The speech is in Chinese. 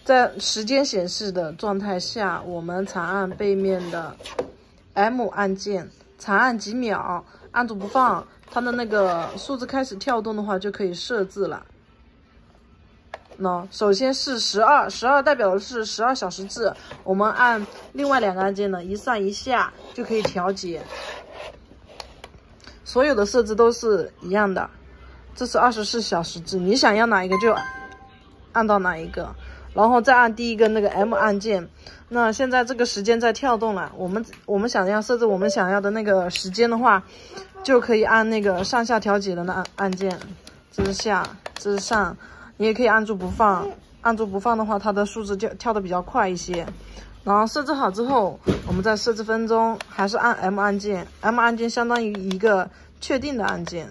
在时间显示的状态下，我们长按背面的 M 按键，长按几秒，按住不放，它的那个数字开始跳动的话，就可以设置了。那首先是12代表的是12小时制，我们按另外2个按键呢，一上一下就可以调节。所有的设置都是一样的，这是24小时制，你想要哪一个就按到哪一个，然后再按第一个那个 M 按键。那现在这个时间在跳动了，我们想要设置我们想要的那个时间的话，就可以按那个上下调节的那按键，这是下，这是上。你也可以按住不放，按住不放的话，它的数字就跳得比较快一些。然后设置好之后，我们再设置分钟，还是按 M 按键，M 按键相当于一个确定的按键。